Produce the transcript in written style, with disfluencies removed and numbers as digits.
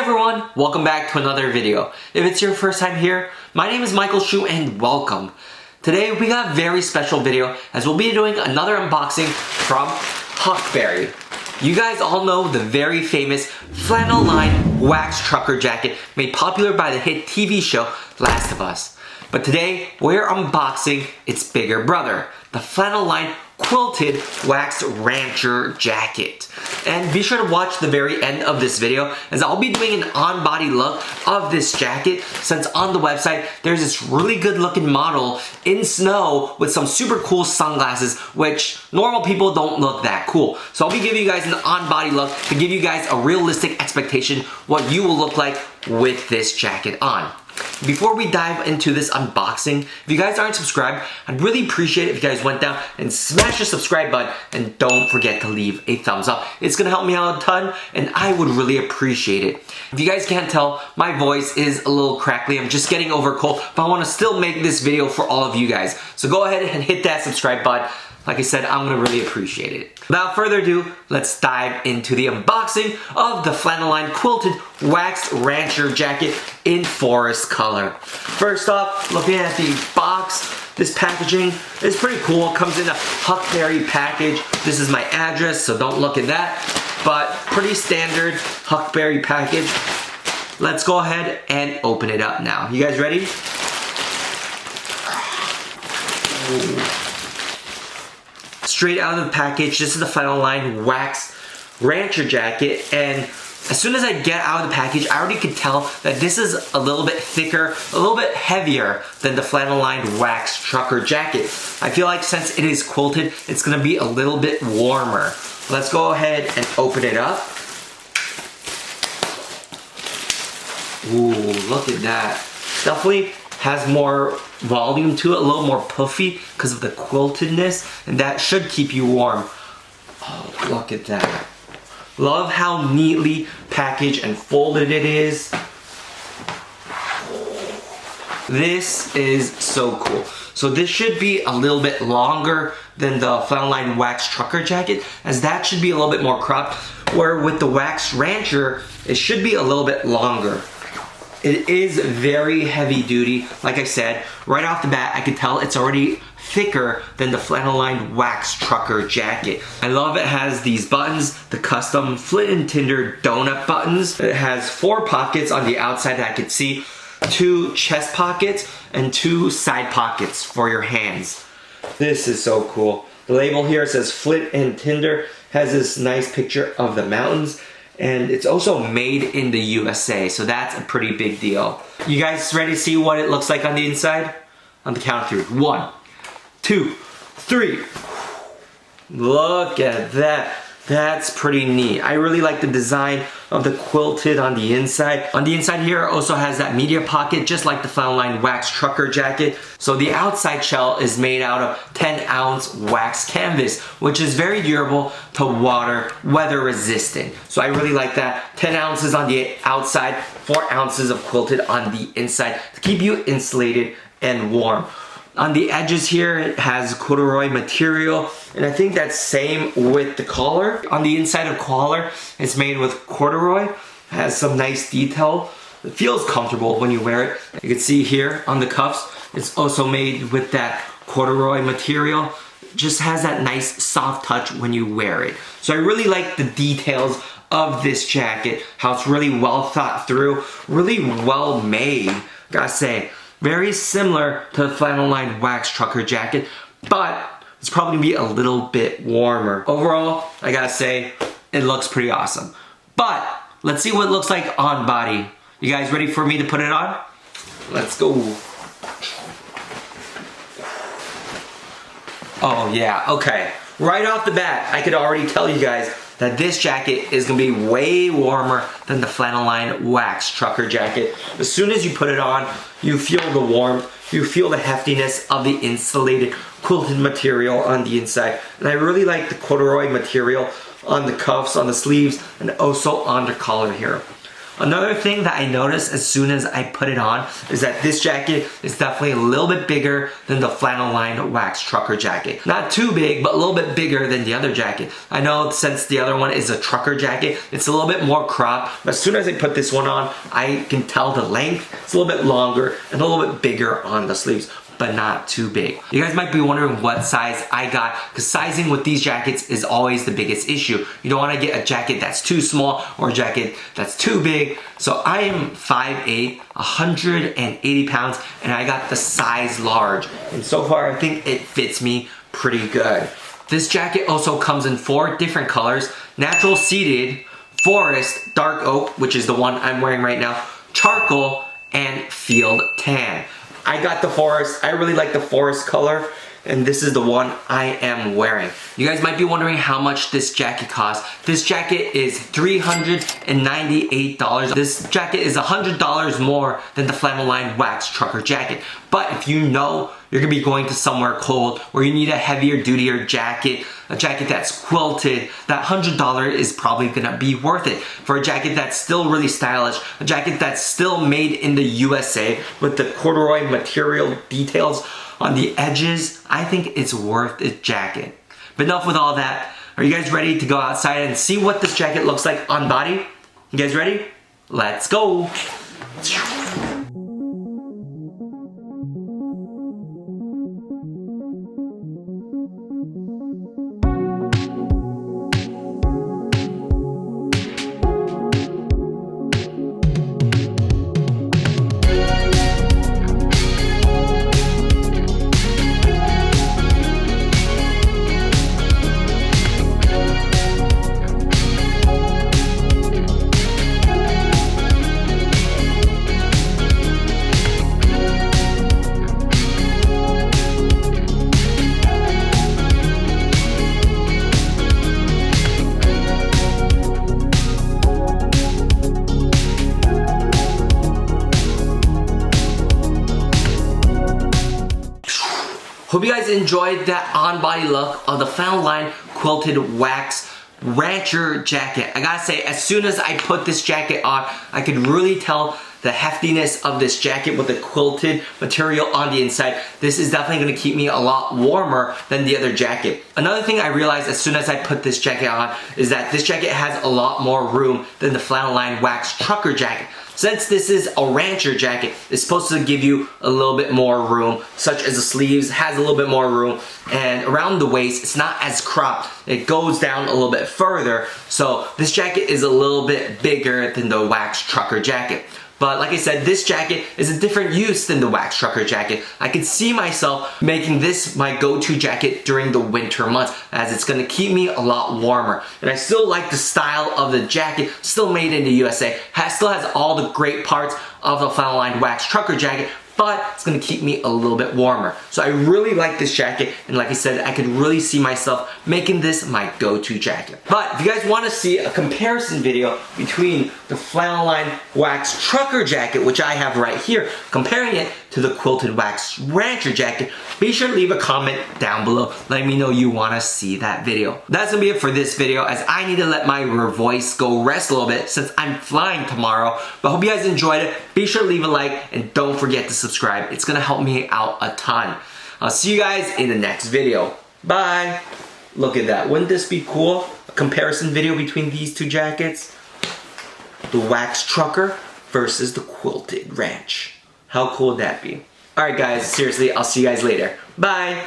everyone, welcome back to another video. If it's your first time here, my name is Michael Shu and welcome. Today we got a very special video as we'll be doing another unboxing from Huckberry. You guys all know the very famous flannel lined wax trucker jacket made popular by the hit TV show Last of Us. But today we're unboxing its bigger brother, the flannel lined quilted wax rancher jacket. And be sure to watch the very end of this video as I'll be doing an on-body look of this jacket, since on the website there's this really good looking model in snow with some super cool sunglasses which normal people don't look that cool. So I'll be giving you guys an on-body look to give you guys a realistic expectation what you will look like with this jacket on. Before we dive into this unboxing, if you guys aren't subscribed, I'd really appreciate it if you guys went down and smash the subscribe button, and don't forget to leave a thumbs up. It's gonna help me out a ton and I would really appreciate it. If you guys can't tell, my voice is a little crackly. I'm just getting over a cold, but I wanna still make this video for all of you guys. So go ahead and hit that subscribe button. Like I said, I'm gonna really appreciate it. Without further ado, let's dive into the unboxing of the flannel lined quilted waxed rancher jacket in forest color. First off, looking at the box, this packaging is pretty cool. It comes in a Huckberry package. This is my address, so don't look at that. But pretty standard Huckberry package. Let's go ahead and open it up now. You guys ready? Ooh. Straight out of the package, this is the flannel lined wax rancher jacket, and as soon as I get out of the package, I already could tell that this is a little bit thicker, a little bit heavier than the flannel lined wax trucker jacket. I feel like since it is quilted, it's gonna be a little bit warmer. Let's go ahead and open it up. Ooh, look at that. Definitely has more volume to it, a little more puffy because of the quiltedness, and that should keep you warm. Oh, look at that. Love how neatly packaged and folded it is. This is so cool. So this should be a little bit longer than the flannel lined wax trucker jacket, as that should be a little bit more cropped, where with the wax rancher, it should be a little bit longer. It is very heavy duty. Like I said, right off the bat, I could tell it's already thicker than the flannel lined wax trucker jacket. I love it has these buttons, the custom flint and tinder donut buttons. It has 4 pockets on the outside that I could see, 2 chest pockets, and 2 side pockets for your hands. This is so cool. The label here says flint and tinder, has this nice picture of the mountains. And it's also made in the USA, so that's a pretty big deal. You guys ready to see what it looks like on the inside? On the count of 3. 1, 2, 3. Look at that. That's pretty neat. I really like the design of the quilted on the inside. On the inside here, it also has that media pocket, just like the flannel lined wax trucker jacket. So the outside shell is made out of 10-ounce wax canvas, which is very durable to water, weather resistant. So I really like that. 10 ounces on the outside, 4 ounces of quilted on the inside to keep you insulated and warm. On the edges here, it has corduroy material, and I think that's same with the collar. On the inside of collar, it's made with corduroy. It has some nice detail. It feels comfortable when you wear it. You can see here on the cuffs, it's also made with that corduroy material. It just has that nice soft touch when you wear it. So I really like the details of this jacket, how it's really well thought through, really well made, gotta say. Very similar to the flannel lined wax trucker jacket, but it's probably gonna be a little bit warmer. Overall, I gotta say, it looks pretty awesome. But let's see what it looks like on body. You guys ready for me to put it on? Let's go. Oh yeah, okay. Right off the bat, I could already tell you guys that this jacket is gonna be way warmer than the flannel lined wax trucker jacket. As soon as you put it on, you feel the warmth, you feel the heftiness of the insulated quilted material on the inside. And I really like the corduroy material on the cuffs, on the sleeves, and also on the collar here. Another thing that I noticed as soon as I put it on is that this jacket is definitely a little bit bigger than the flannel lined wax trucker jacket. Not too big, but a little bit bigger than the other jacket. I know since the other one is a trucker jacket, it's a little bit more cropped, but as soon as I put this one on, I can tell the length. It's a little bit longer and a little bit bigger on the sleeves, but not too big. You guys might be wondering what size I got, because sizing with these jackets is always the biggest issue. You don't want to get a jacket that's too small or a jacket that's too big. So I am 5'8", 180 pounds, and I got the size large. And so far, I think it fits me pretty good. This jacket also comes in 4 different colors: natural seeded, forest, dark oak, which is the one I'm wearing right now, charcoal, and field tan. I got the forest. I really like the forest color, and this is the one I am wearing. You guys might be wondering how much this jacket costs. This jacket is $398. This jacket is $100 more than the flannel lined wax trucker jacket. But if you know you're gonna be going to somewhere cold where you need a heavier, dutier jacket, a jacket that's quilted, that $100 is probably gonna be worth it. For a jacket that's still really stylish, a jacket that's still made in the USA with the corduroy material details on the edges, I think it's worth its jacket. But enough with all that. Are you guys ready to go outside and see what this jacket looks like on body? You guys ready? Let's go. Hope you guys enjoyed that on-body look of the flannel lined quilted wax rancher jacket. I gotta say, as soon as I put this jacket on, I could really tell the heftiness of this jacket with the quilted material on the inside. This is definitely gonna keep me a lot warmer than the other jacket. Another thing I realized as soon as I put this jacket on is that this jacket has a lot more room than the flannel lined wax trucker jacket. Since this is a rancher jacket, it's supposed to give you a little bit more room, such as the sleeves has a little bit more room, and around the waist, it's not as cropped. It goes down a little bit further, so this jacket is a little bit bigger than the wax trucker jacket. But like I said, this jacket is a different use than the wax trucker jacket. I could see myself making this my go-to jacket during the winter months, as it's gonna keep me a lot warmer. And I still like the style of the jacket, still made in the USA. Still has all the great parts of the flannel lined wax trucker jacket, but it's gonna keep me a little bit warmer. So I really like this jacket, and like I said, I could really see myself making this my go-to jacket. But if you guys wanna see a comparison video between the flannel lined wax trucker jacket, which I have right here, comparing it to the quilted wax rancher jacket, be sure to leave a comment down below letting me know you wanna see that video. That's gonna be it for this video, as I need to let my voice go rest a little bit since I'm flying tomorrow. But hope you guys enjoyed it. Be sure to leave a like, and don't forget to subscribe. It's gonna help me out a ton. I'll see you guys in the next video. Bye. Look at that. Wouldn't this be cool? A comparison video between these two jackets. The wax trucker versus the quilted ranch. How cool would that be? Alright guys, seriously, I'll see you guys later. Bye.